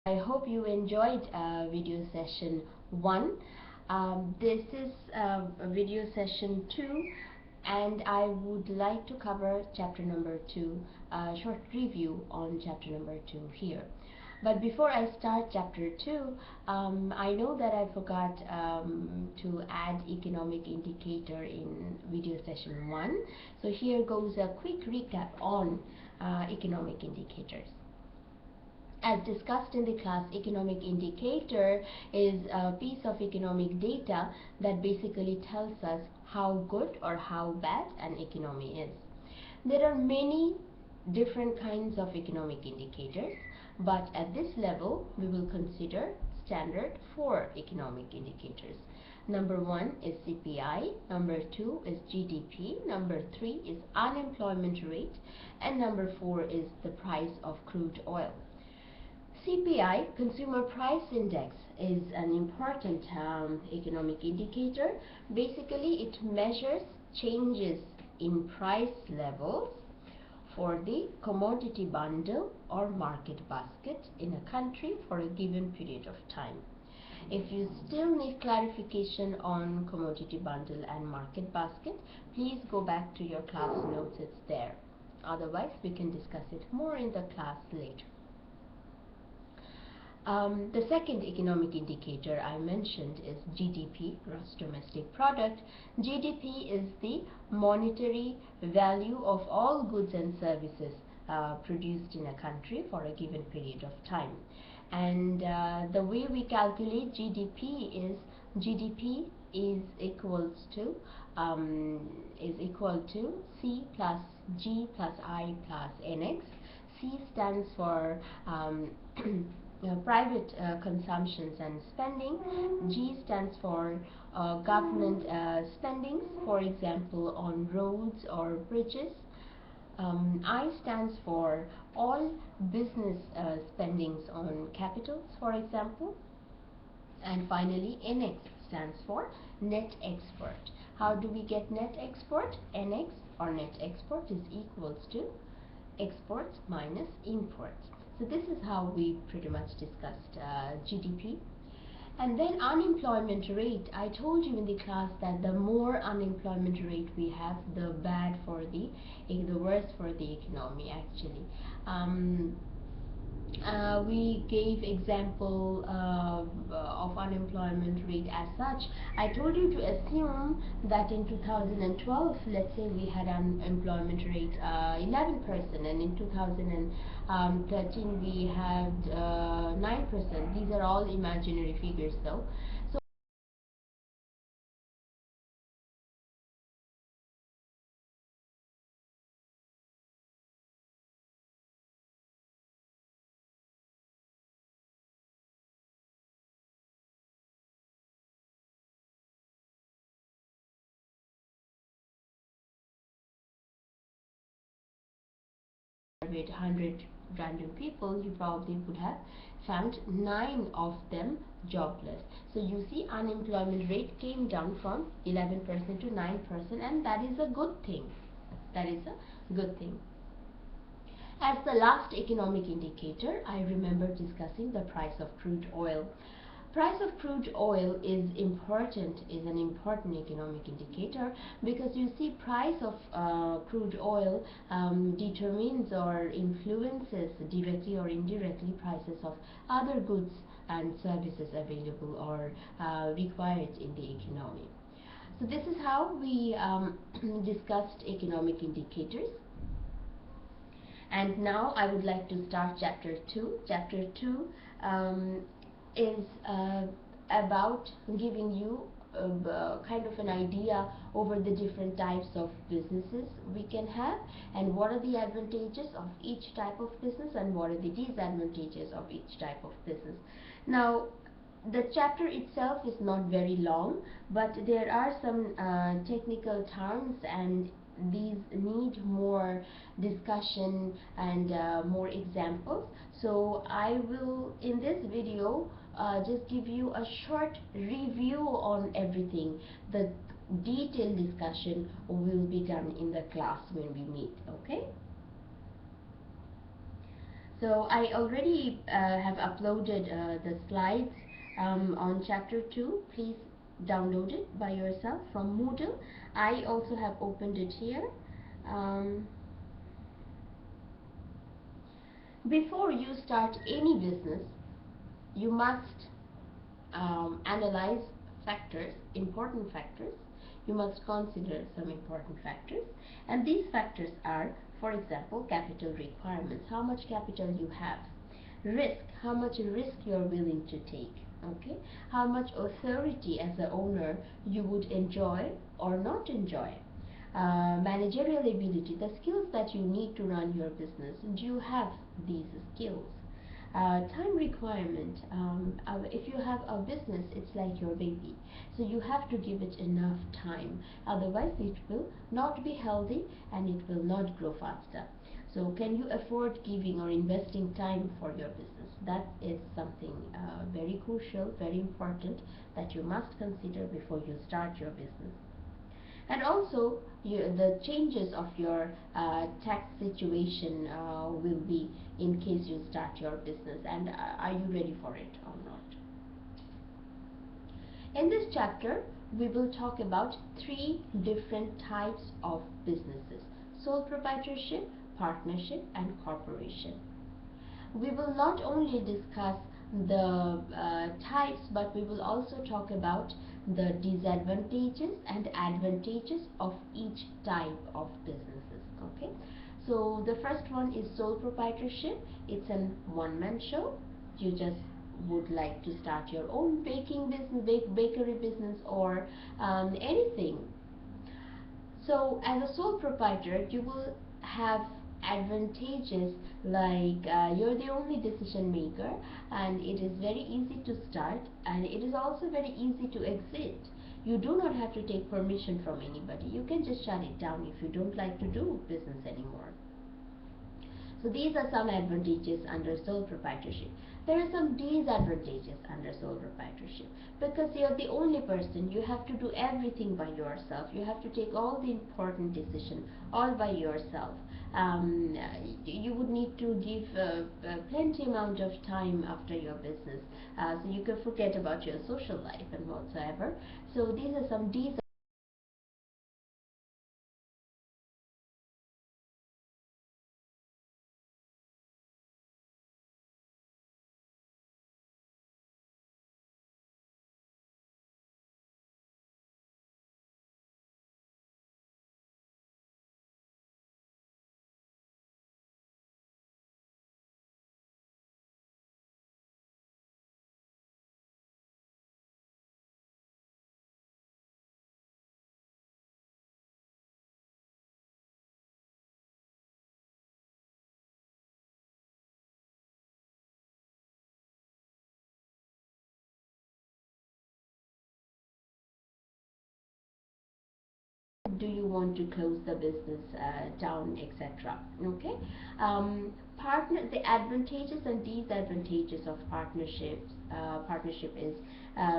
I hope you enjoyed video session 1. This is video session 2, and I would like to cover chapter number 2, short review on chapter number 2 here. But before I start chapter 2, I know that I forgot to add economic indicator in video session 1. So here goes a quick recap on economic indicators. As discussed in the class, economic indicator is a piece of economic data that basically tells us how good or how bad an economy is. There are many different kinds of economic indicators, but at this level we will consider standard 4 economic indicators. Number 1 is CPI, number 2 is GDP, number 3 is unemployment rate, and number 4 is the price of crude oil. CPI, Consumer Price Index, is an important economic indicator. Basically, it measures changes in price levels for the commodity bundle or market basket in a country for a given period of time. If you still need clarification on commodity bundle and market basket, please go back to your class notes, it's there. Otherwise, we can discuss it more in the class later. The second economic indicator I mentioned is GDP, Gross Domestic Product. GDP is the monetary value of all goods and services produced in a country for a given period of time. And the way we calculate GDP is equals to C plus G plus I plus NX. C stands for private consumptions and spending. G stands for government spendings, for example on roads or bridges. I stands for all business spendings on capitals, for example. And finally, NX stands for net export. How do we get net export? NX or net export is equals to exports minus imports. So this is how we pretty much discussed GDP. And then unemployment rate. I told you in the class that the more unemployment rate we have, the worse for the economy actually. We gave example of unemployment rate as such. I told you to assume that in 2012, let's say we had unemployment rate 11%, and in 2013 we had 9%. These are all imaginary figures though. So with 100 random people, you probably would have found 9 of them jobless. So you see, unemployment rate came down from 11% to 9%, and that is a good thing. That is a good thing. As the last economic indicator, I remember discussing the price of crude oil. Price of crude oil is an important economic indicator, because you see, price of crude oil determines or influences directly or indirectly prices of other goods and services available or required in the economy. So this is how we discussed economic indicators. And now I would like to start chapter 2. Chapter 2 is about giving you kind of an idea over the different types of businesses we can have, and what are the advantages of each type of business and what are the disadvantages of each type of business. Now, the chapter itself is not very long, but there are some technical terms, and these need more discussion and more examples. So I will, in this video, just give you a short review on everything. The detailed discussion will be done in the class when we meet, okay? So I already have uploaded the slides on chapter 2. Please download it by yourself from Moodle. I also have opened it here. Um, Before you start any business, you must analyze factors, important factors. You must consider some important factors, and these factors are, for example, capital requirements, how much capital you have, risk, how much risk you are willing to take, okay, how much authority as the owner you would enjoy or not enjoy, managerial ability, the skills that you need to run your business. Do you have these skills? Time requirement. If you have a business, it's like your baby, so you have to give it enough time, otherwise it will not be healthy and it will not grow faster. So can you afford giving or investing time for your business? That is something very crucial, very important, that you must consider before you start your business. And also the changes of your tax situation will be in case you start your business, and are you ready for it or not. In this chapter we will talk about three different types of businesses: sole proprietorship, partnership, and corporation. We will not only discuss the types, but we will also talk about the disadvantages and advantages of each type of businesses. Okay, so the first one is sole proprietorship. It's a one-man show. You just would like to start your own baking business, bakery business, or anything. So as a sole proprietor, you will have advantages like you're the only decision maker, and it is very easy to start, and it is also very easy to exit. You do not have to take permission from anybody. You can just shut it down if you don't like to do business anymore. So these are some advantages under sole proprietorship. There are some disadvantages under sole proprietorship, because you're the only person. You have to do everything by yourself. You have to take all the important decisions all by yourself. You would need to give plenty amount of time after your business, so you can forget about your social life and whatsoever. So these are some disadvantages. Do you want to close the business down, etc. Okay, partner the advantages and disadvantages of partnerships. Partnership is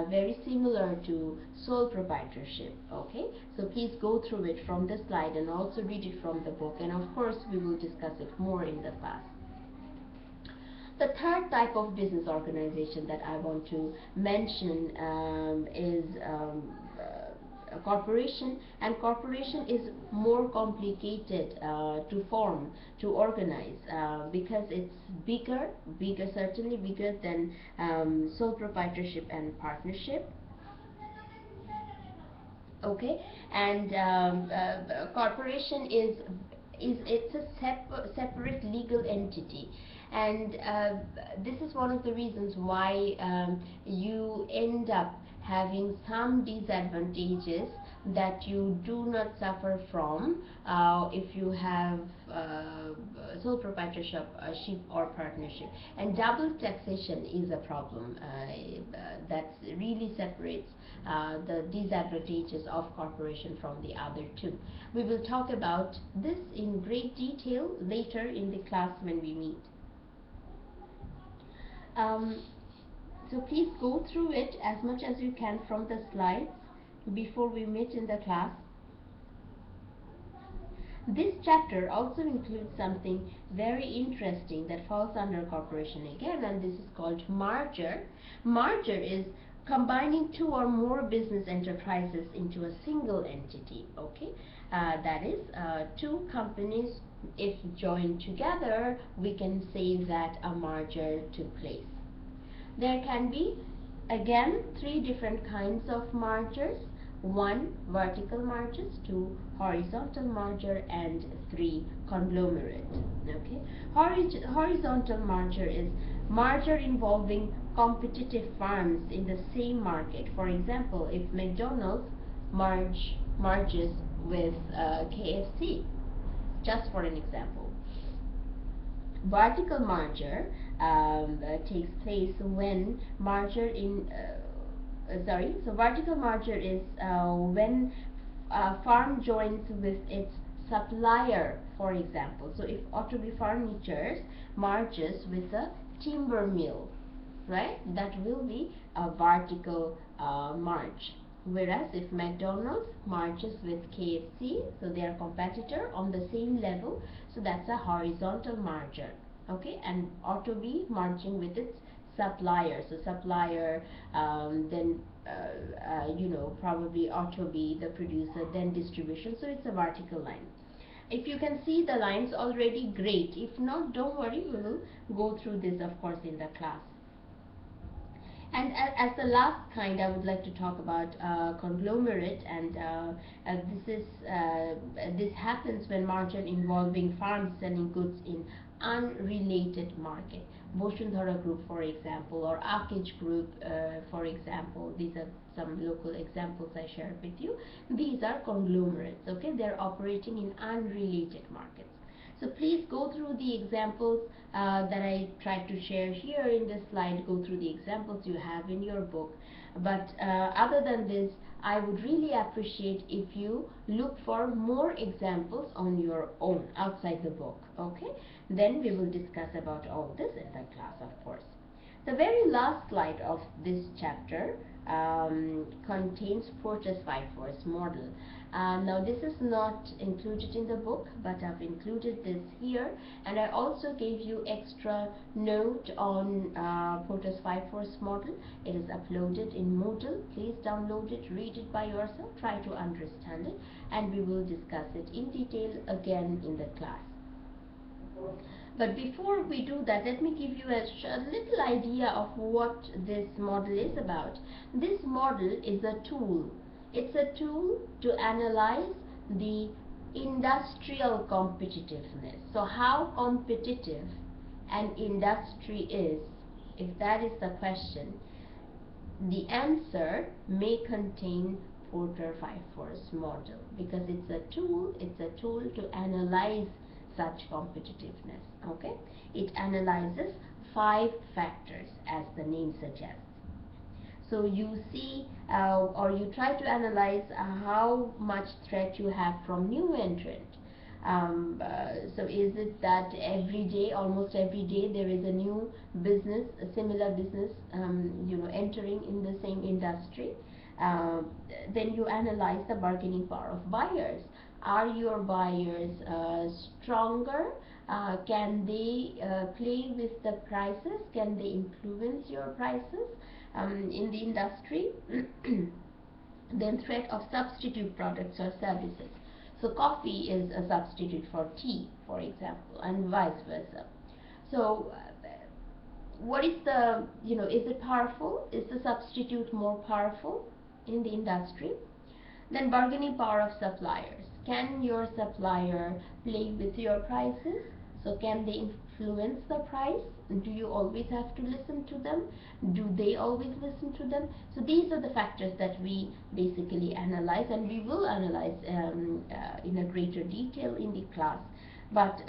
very similar to sole proprietorship. Okay, so please go through it from the slide and also read it from the book, and of course we will discuss it more in the class. The third type of business organization that I want to mention is a corporation, and corporation is more complicated to form, to organize, because it's bigger, certainly bigger than sole proprietorship and partnership. Okay, and corporation is it's a separate legal entity, and this is one of the reasons why you end up having some disadvantages that you do not suffer from if you have sole proprietorship or partnership. And double taxation is a problem that really separates the disadvantages of corporation from the other two. We will talk about this in great detail later in the class when we meet. So please go through it as much as you can from the slides before we meet in the class. This chapter also includes something very interesting that falls under corporation again, and this is called merger. Merger is combining two or more business enterprises into a single entity. Okay, that is two companies, if joined together, we can say that a merger took place. There can be again three different kinds of mergers: one, vertical mergers; two, horizontal merger; and three, conglomerate. Okay, horizontal merger is merger involving competitive firms in the same market. For example, if McDonald's merges with KFC, just for an example. Vertical merger takes place when merger in so vertical merger is when a firm joins with its supplier. For example, so if Autobi Furnitures merges with a timber mill, right, that will be a vertical merge. Whereas if McDonald's merges with KFC, so they are competitor on the same level, so that's a horizontal merger. Okay, and Autobi merging with its supplier, so supplier, then probably Autobi, the producer, then distribution, so it's a vertical line. If you can see the lines already, great. If not, don't worry, we will go through this, of course, in the class. And as the last kind, I would like to talk about conglomerate, and this happens when merger involving firms selling goods in unrelated market. Boshundhara Group, for example, or Akij Group, for example. These are some local examples I shared with you. These are conglomerates. Okay, they're operating in unrelated markets. So please go through the examples that I tried to share here in this slide. Go through the examples you have in your book. But other than this, I would really appreciate if you look for more examples on your own outside the book. Okay? Then we will discuss about all this in the class, of course. The very last slide of this chapter contains Porter's 5 force model. Now this is not included in the book, but I've included this here, and I also gave you extra note on Porter's 5 force model. It is uploaded in Moodle. Please download it, read it by yourself, try to understand it, and we will discuss it in detail again in the class. But before we do that, let me give you a little idea of what this model is about. This model is a tool. It's a tool to analyze the industrial competitiveness. So how competitive an industry is, if that is the question, the answer may contain Porter 5 force model, because it's a tool to analyze such competitiveness. Okay, it analyzes 5 factors, as the name suggests. So you see or you try to analyze how much threat you have from new entrant. So is it that every day, almost every day, there is a new business, a similar business, entering in the same industry? Then you analyze the bargaining power of buyers. Are your buyers stronger? Can they play with the prices? Can they influence your prices in the industry? Then threat of substitute products or services. So coffee is a substitute for tea, for example, and vice versa. So what is the, is it powerful? Is the substitute more powerful in the industry? Then bargaining power of suppliers. Can your supplier play with your prices? So can they influence the price? Do you always have to listen to them? Do they always listen to them? So these are the factors that we basically analyze, and we will analyze in a greater detail in the class. But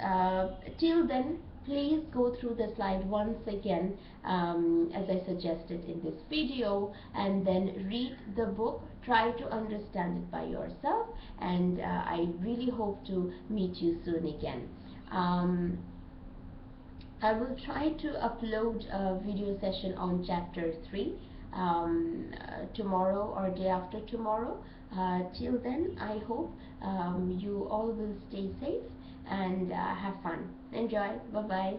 till then, please go through the slide once again, as I suggested in this video, and then read the book. Try to understand it by yourself, and I really hope to meet you soon again. I will try to upload a video session on chapter 3 tomorrow or day after tomorrow. Till then, I hope you all will stay safe and have fun. Enjoy. Bye bye.